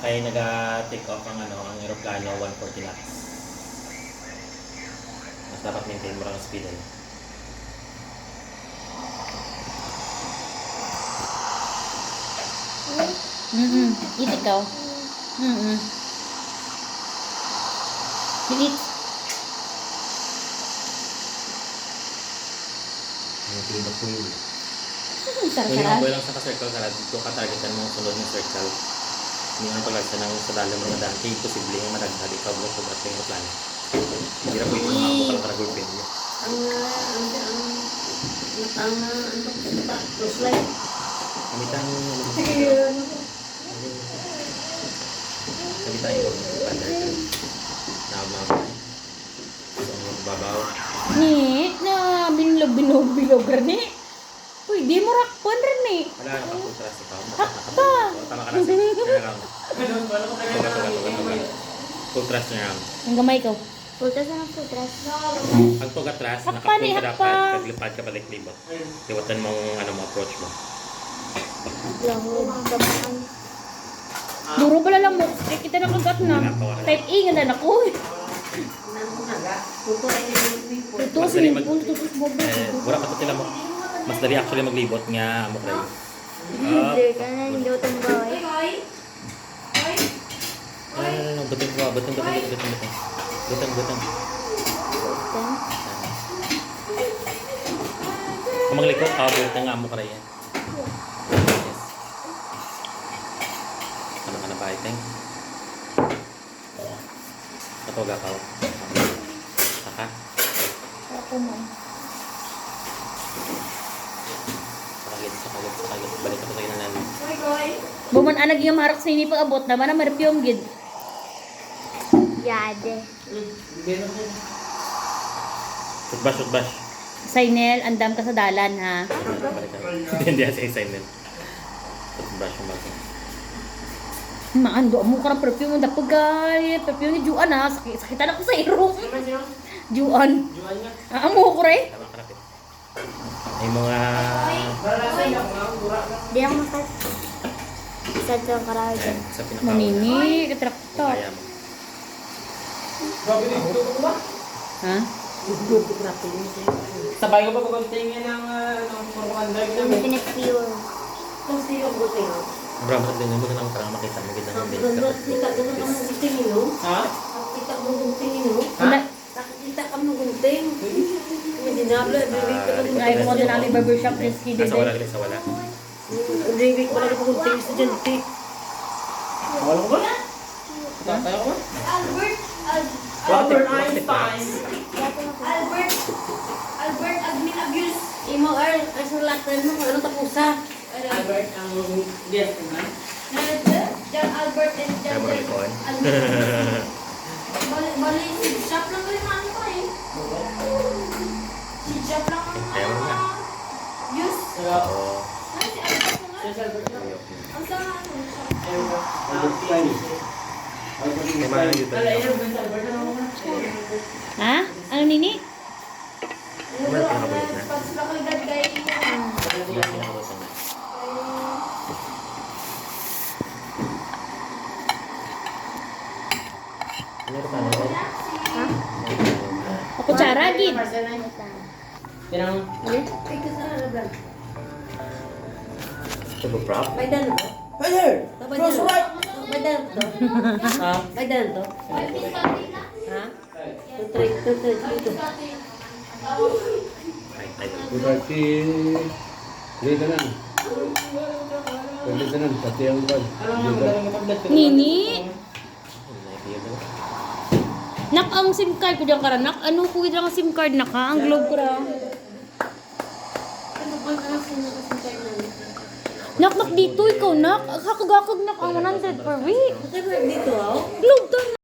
Kaya nag-take off ang aeroplano 140 knots. Mas dapat maintain mo lang ang speed. Eat ikaw. Eat. Tinibag ko yun. Kung yung Sarap-sarap. apoy lang sa ka-circle ka, dito ka-targetan mo sunod ng circle. Hindi nga pagkasa ng sa dalam mga daan. Kaya imposible yung madagdag. Ikaw mo pag yung aeroplano. Hindi na po yung mga ako ka lang karagulpin niya. Kamitang yung pander. Nakamaman. So, magbabaw. Ni, na binog rani. Uy, di mo rakpan rani. Wala na pag-contrast ikaw. Hakta. Tama ka na siya. Kaya lang. Contrast niya lang. Ang gamay ko. Pultas na pultas. Pag pag-atras, Hakpa ni, nakapunta hakpa. dapat, paglipad ka balik-libot. Tiwatan mong mo approach mo. Lahod. Gamaan. Duro pala lang mo. Kaya kita nakagat na. Type A nga na ako. Tuto, Mas dali swimming pool. Tuto, bobo. Wala ka tila mo. Mas dali actually maglibot nga amo kayo. Hindi ka na hindi ko tambay. Butang. Kung maglikot, butang nga amo kayo. Yes. Ano ka na ba, Iteng? Katoga ka. Saka? Ako mo. Sakagit. Balik ka pa sa inanan. Buman alag yung marak sa ini pag-abot naman na maripyong gid. Yade. Shootbash. Sainel, andam ka sa dalan ha. Balik ka. Hindi sa assignment. Shootbash yung bago. Maando mo ka ng perfume mo dapagal. Perfume ni Juan ha. Sakitan ako sa irong. Juan. Amo ko re. Tama ka rapid. Ay mga... Di ako makat. Isa ito ang karagan. Sa pinaka... Manini, katrakta. Kaya mo. Ha? Sabay ko pa kukuntingin ng purkukan drive namin. Infinite pure. Sobrang maganda mo na lang para makita mo kita ng base. Ha? Wala. Ay mo din namin barbershop risky din. Nasa wala sa wala. Wala ko ba? Tataya ko ba? Albert Einstein. Albert admin abuse. Imo ay sulatan mo ano tapusa. Albert ang yes naman. John Albert and Kaya John mo nalikon. Bali si shop lang rin ano pa eh. Si shop lang ang Kaya mo nga. use. Oo. Ay si Albert mo nga. Yes, Albert. Ang sa ano shop. Ayun ba? Einstein. May mga dito. Wala, ilan ba si Albert? Ha? Ano nini? Wala pinakabulit na. Pag sila kalidad kay Wala pinakabulit na. Meron pa na ba? O kutsara gid. Pinang... Ay kasara na. Ito ba prop? May dano ba? Brother! Cross right! May dano to. Ha? May dano to. Ha? Tutray. Ay. Berarti dito na. Dito na, pati ang bag. Ano nga magaling kapagdat ko? Nini. Idea ba? Nak ang SIM card ko diyan karanak. Ano ko gid ang SIM card na ka? Ang globe ko ra. Ano ba ang sinasasintay namin? Nak dito ikaw nak. Hakagakag nak ang 100 per week. Bakit dito ah? Globe to.